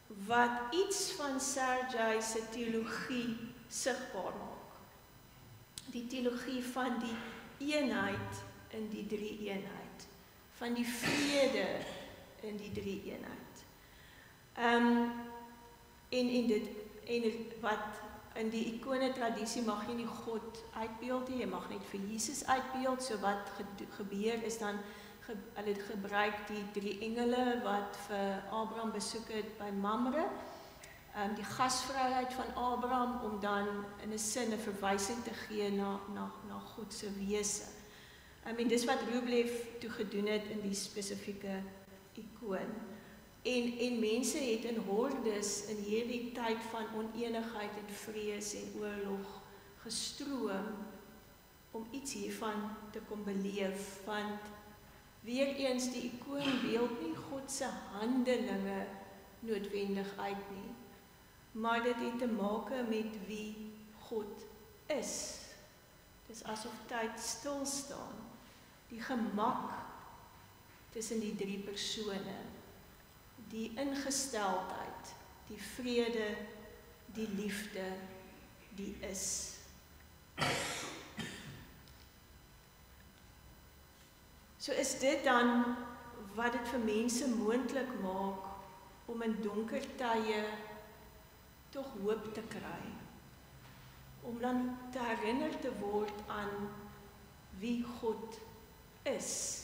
wat iets van Sergei se teologie sigbaar maak. Die teologie van die eenheid in die drie-eenheid, van die vrede in die drie-eenheid. En wat in die ikone tradisie mag jy nie God uitbeeld nie, jy mag net vir Jesus uitbeeld. So wat gebeur is dan hulle gebruik die drie engele wat vir Abraham besoek het by Mamre, die gasvryheid van Abraham om dan in 'n sin 'n verwysing te gee na God se wese. En dis wat Rublev toe gedoen het in die spesifieke ikoon. En mense het in hordes in hierdie tyd van onenigheid en vrees en oorlog gestroom om iets hiervan te kom beleef, want weer eens die ikoon beeld nie God se handelinge noodwendig uit nie, maar dit het te maak met wie God is. Dis asof tyd stil staan, die gemak tussen die drie persone, die ingesteldheid, die vrede, die liefde, die is. So is dit dan wat dit vir mense moontlik maak om in donker tye tog hoop te kry, om dan te herinner te word aan wie God is.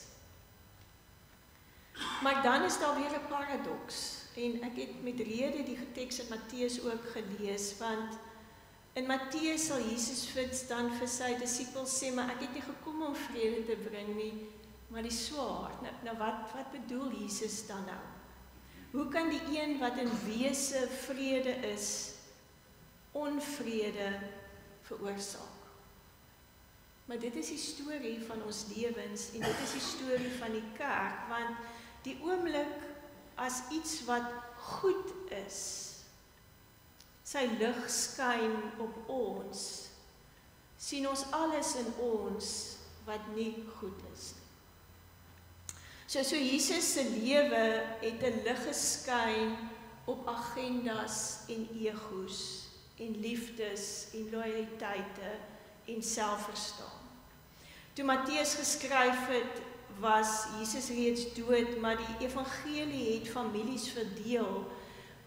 Maar dan is daar weer 'n paradoks, en ek het met rede die teks in Matteus ook gelees, want in Matteus sal Jesus dan vir sy disippels sê, maar ek het nie gekom om vrede te bring nie, maar die swaard. Nou wat bedoel Jesus dan nou? Hoe kan die een wat in wese vrede is, onvrede veroorsaak? Maar dit is die storie van ons lewens, en dit is die storie van die kerk, want die oomblik as iets wat goed is, sy lig skyn op ons, sien ons alles in ons wat nie goed is nie. So Jesus se lewe het 'n lig geskyn op agendas en egos en liefdes en loyaliteite en selfverstaan. Toe Matteus geskryf het, was Jesus reeds dood, maar die evangelie het families verdeel,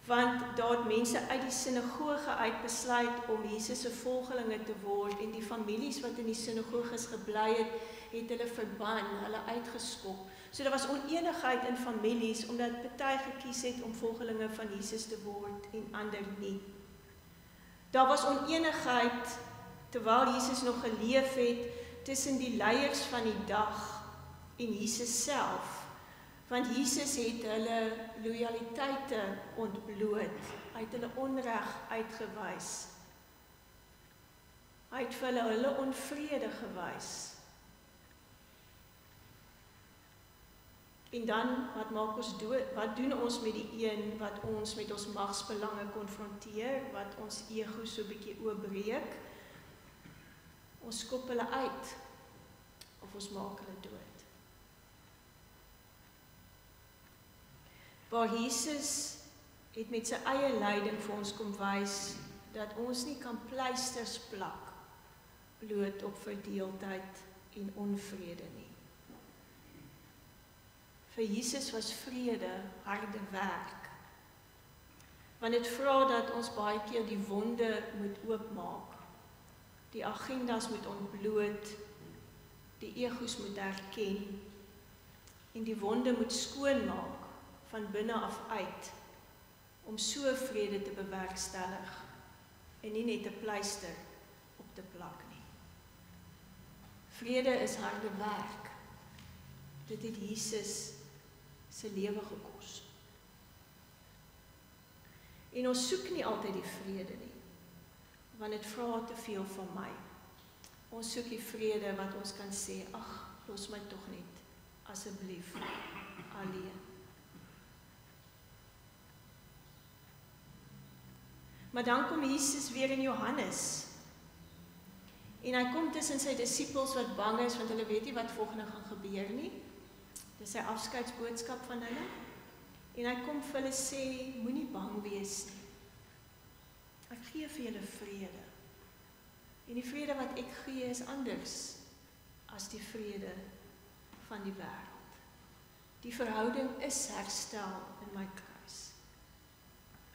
want daar het mense uit die sinagoge uit besluit om Jesus se volgelinge te word, en die families wat in die sinagoges gebly het, het hulle verban, hulle uitgeskop. So daar was onenigheid in families, omdat party gekies het om volgelinge van Jesus te word en ander nie. Daar was onenigheid, terwyl Jesus nog geleef het, tussen die leiers van die dag en Jesus self, want Jesus het hulle loyaliteite ontbloot, hy het hulle onreg uitgewys. Hy het vir hulle onvrede gewys. En dan, wat doen ons met die een wat ons met ons magsbelange konfronteer, wat ons ego so bietjie oopbreek? Ons skop hulle uit, of ons maak hulle dood. Waar Jesus het met sy eie lyding vir ons kom wys, dat ons nie kan pleisters plak, bloot op verdeeldheid en onvrede nie. Vir Jesus was vrede harde werk, want dit vra dat ons baie keer die wonde moet oopmaak, die agendas moet ontbloot, die egos moet herken, en die wonde moet skoonmaak van binne af uit, om so vrede te bewerkstellig, en nie net 'n pleister op te plak nie. Vrede is harde werk. Dit het Jesus se lewe gekos. En ons soek nie altyd die vrede nie, want dit vra te veel van my. Ons soek die vrede wat ons kan sê, ag, los my tog net, asseblief, alleen. Maar dan kom Jesus weer in Johannes, en hy kom tussen sy disippels wat bang is, want hulle weet nie wat volgende gaan gebeur nie. Dis sy afskeidsboodskap van hulle, en hy kom vir hulle sê, moenie bang wees nie. Ek gee vir julle vrede, en die vrede wat ek gee is anders as die vrede van die wêreld. Die verhouding is herstel in my kruis.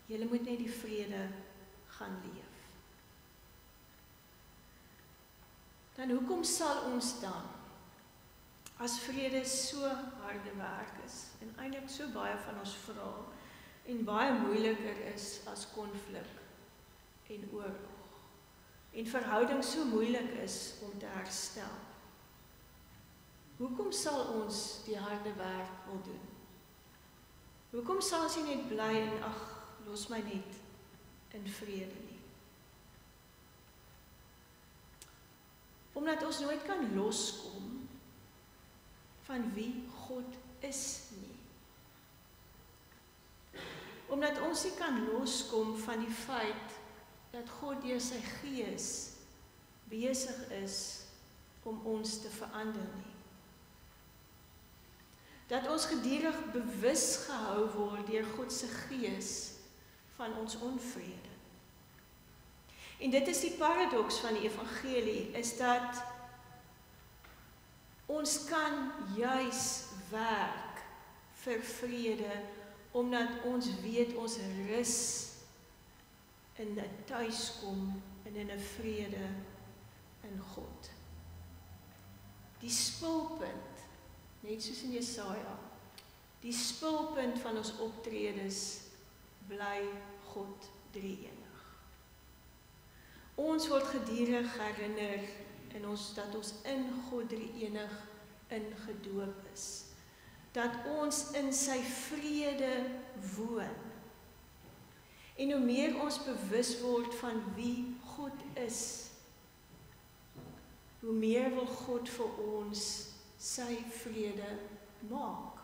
Julle moet net die vrede gaan leef. Dan hoekom sal ons dan, as vrede so harde werk is, en eintlik so baie van ons vra, en baie moeiliker is as konflik en oorlog, en verhouding so moeilik is om te herstel, hoekom sal ons die harde werk wil doen? Hoekom sal ons nie net bly en, ag, los my net in vrede nie? Omdat ons nooit kan loskom van wie God is nie. Omdat ons nie kan loskom van die feit dat God deur sy Gees besig is om ons te verander nie. Dat ons gedurig bewus gehou word deur God se Gees van ons onvrede. En dit is die paradoks van die evangelie, is dat ons kan juis werk vir vrede, omdat ons weet ons rus in 'n tuiskom en in 'n vrede in God. Die spulpunt, net soos in Jesaja, die spulpunt van ons optredes bly God drie-enig. Ons word gedurig herinner en dat ons in God drie-enig ingedoop is. Dat ons in sy vrede woon. En hoe meer ons bewus word van wie God is, hoe meer wil God vir ons sy vrede maak.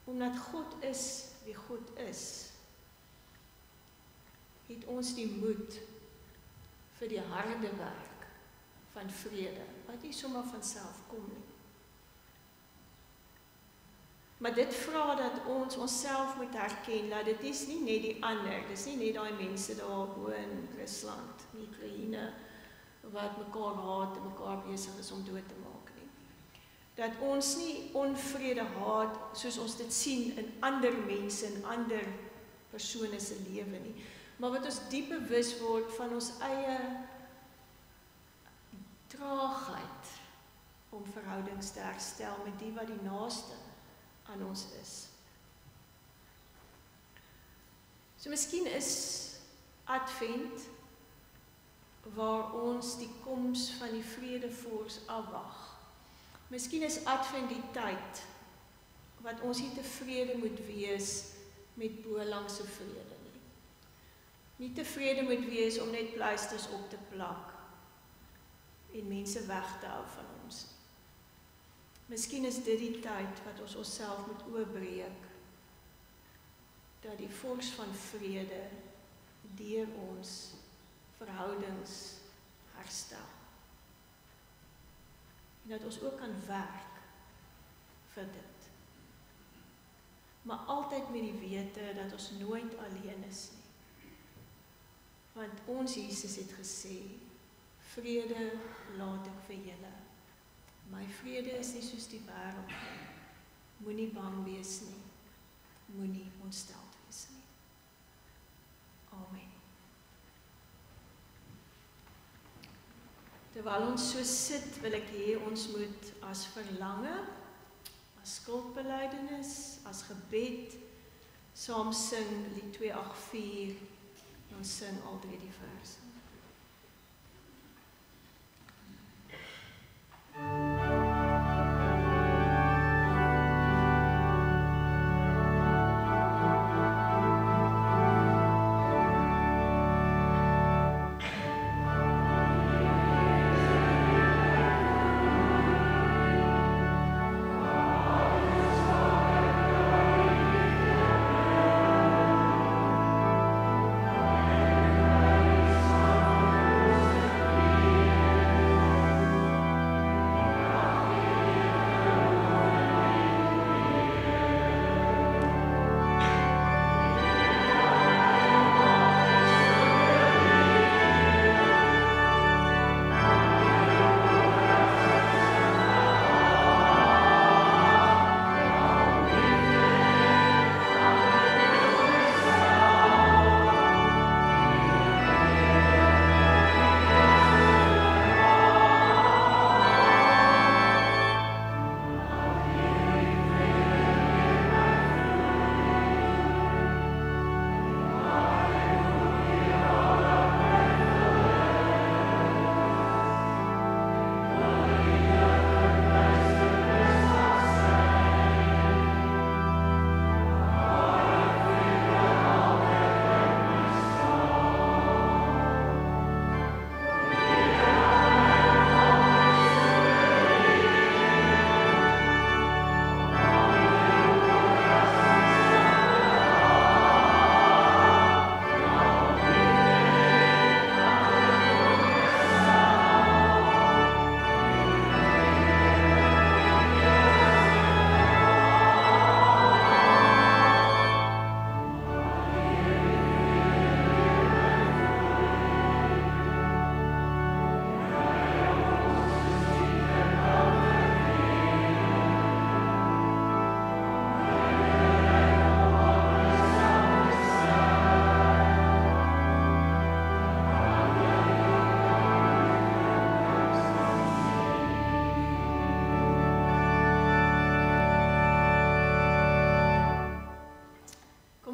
Omdat God is wie God is, het ons die moed vir die harde werk van vrede, wat nie sommer van self kom nie. Maar dit vra dat ons onsself moet herken, dat dit is nie net die ander, dit is nie net die mense daar bo in Rusland, in Oekraïne, wat mekaar haat en mekaar besig is om dood te maak nie. Dat ons nie onvrede haat, soos ons dit sien in ander mense, in ander persone se lewe nie, maar wat ons diep bewus word van ons eie traagheid om verhoudings te herstel met die wat die naaste aan ons is. So miskien is Advent waar ons die koms van die vredevors afwag. Miskien is Advent die tyd wat ons nie tevrede moet wees met bo-langse vrede nie. Nie tevrede moet wees om net pleisters op te plak en mense weg te hou van ons. Miskien is dit die tyd wat ons onsself moet oopbreek, dat die vors van vrede deur ons verhoudings herstel. En dat ons ook kan werk vir dit. Maar altyd met die wete dat ons nooit alleen is nie. Want ons Jesus het gesê, vrede laat ek vir julle. My vrede is nie soos die wêreld nie. Moenie bang wees nie. Moenie ontsteld wees nie. Amen. Terwyl ons so sit, wil ek hê ons moet as verlange, as skuldbelydenis, as gebed, saam sing lied 284, en ons sing al 3 die verse.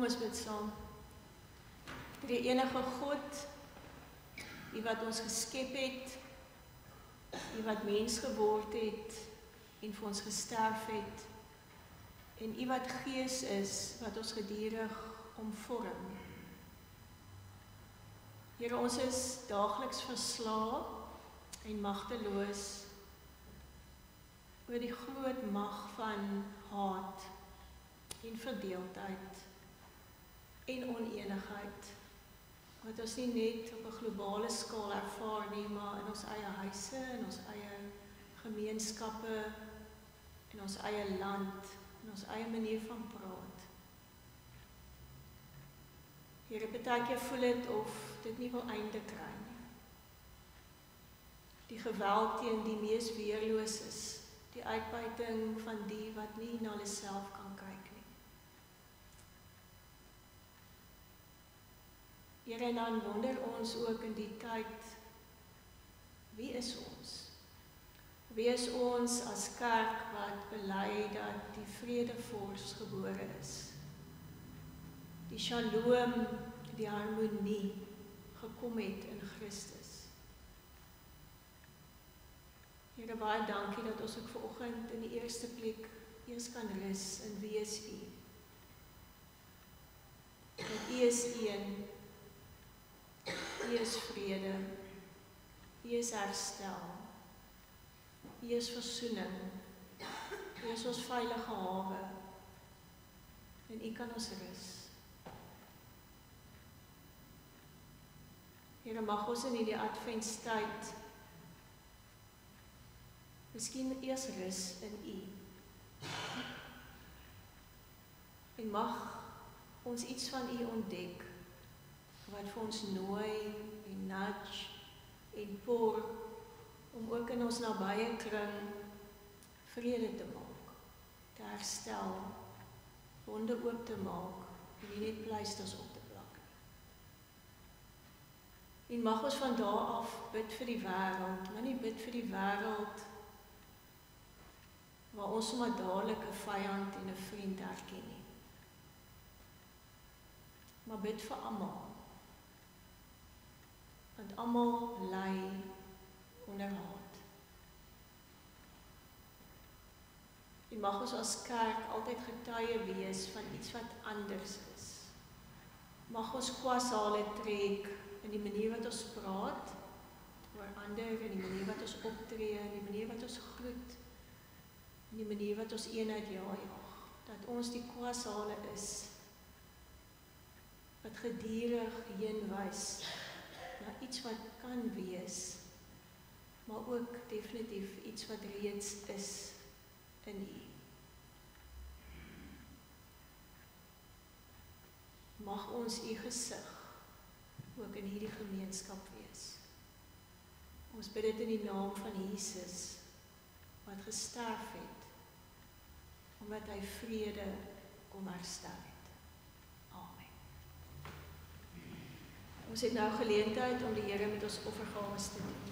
Ons bid saam. Die enige God, die wat ons geskep het, die wat mens geword het en vir ons gesterf het, en U wat Gees is, wat ons gedurig omvorm. Here, ons is daagliks verslae en magteloos oor die groot mag van haat en verdeeldheid en onenigheid wat ons nie net op 'n globale skaal ervaar nie, maar in ons eie huise, in ons eie gemeenskappe, in ons eie land, in ons eie manier van praat. Here, baie keer voel dit of dit nie wil einde kry nie. Die geweld teen die mees weerloses, die uitbuiting van die wat nie na hulle self kan kyk nie. Here, en dan wonder ons ook in die tyd, wie is ons? Wie is ons as kerk wat bely dat die vredevors gebore is? Die shalom, die harmonie gekom het in Christus. Here, baie dankie dat ons ook vanoggend in die eerste plek eers kan rus in wie is U. Dat U is een, U is vrede, U is herstel, U is versoening, U is ons veilige hawe, en U kan ons rus. Here, mag ons in hierdie adventstyd miskien eers rus in U. En mag ons iets van U ontdek, wat vir ons nooi en nudge en por, om ook in ons nabye kring vrede te maak, te herstel, wonde oop te maak, en nie net pleisters op te plak. En mag ons van daar af bid vir die wêreld, maar nie bid vir die wêreld waar ons sommer dadelik 'n vyand en 'n vriend herken nie. Maar bid vir almal. Want almal ly onder haat. En mag ons as kerk altyd getuie wees van iets wat anders is. Mag ons kwasale trek in die manier wat ons praat oor ander, in die manier wat ons optree, in die manier wat ons groet, in die manier wat ons eenheid jaag, dat ons die kwasale is wat gedurig heenwys na iets wat kan wees, maar ook definitief iets wat reeds is in U. Mag ons U gesig ook in hierdie gemeenskap wees. Ons bid dit in die naam van Jesus, wat gesterf het, omdat hy vrede kom herstel het. Amen. Ons het nou geleentheid om die Here met ons offergawes te dien.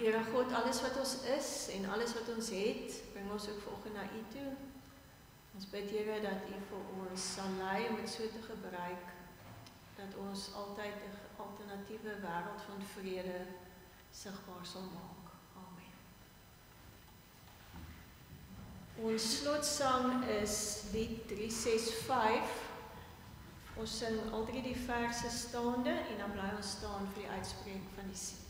Here God, alles wat ons is en alles wat ons het, bring ons ook vanoggend na U toe. Ons bid Here dat U vir ons sal lei om dit so te gebruik, dat ons altyd 'n alternatiewe wêreld van vrede sigbaar sal maak. Amen. Ons slotsang is lied 365. Ons sing al drie die verse staande en dan bly ons staan vir die uitspreek van die seën.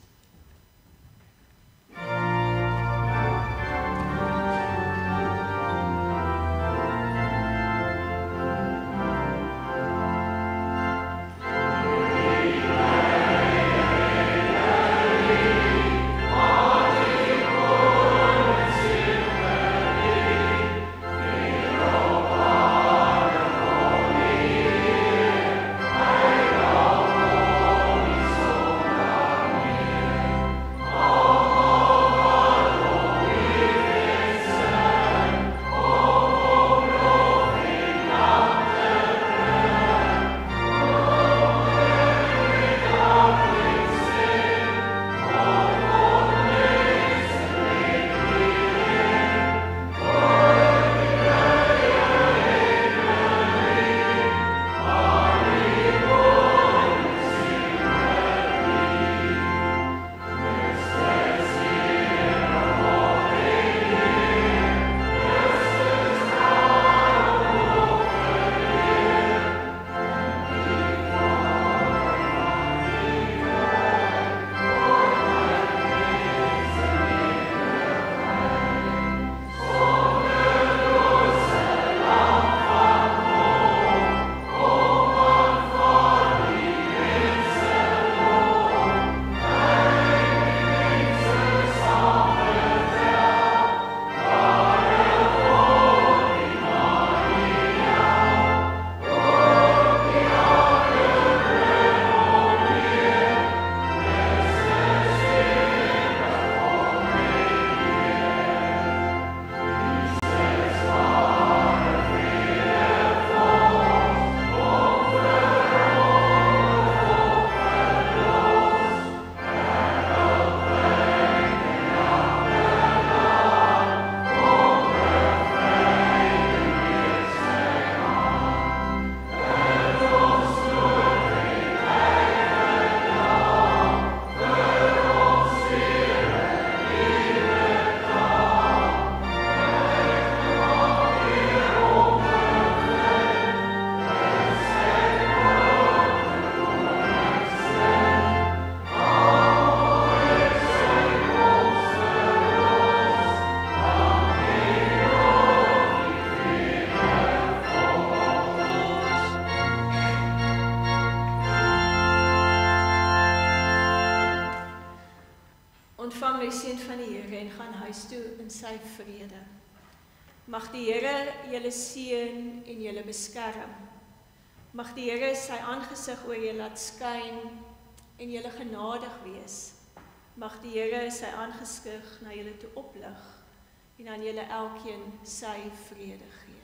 Ontvang die seën van die Here en gaan huis toe in sy vrede. Mag die Here julle seën en julle beskerm. Mag die Here sy aangesig oor julle laat skyn en julle genadig wees. Mag die Here sy aangesig na julle toe oplig en aan julle elkeen sy vrede gee.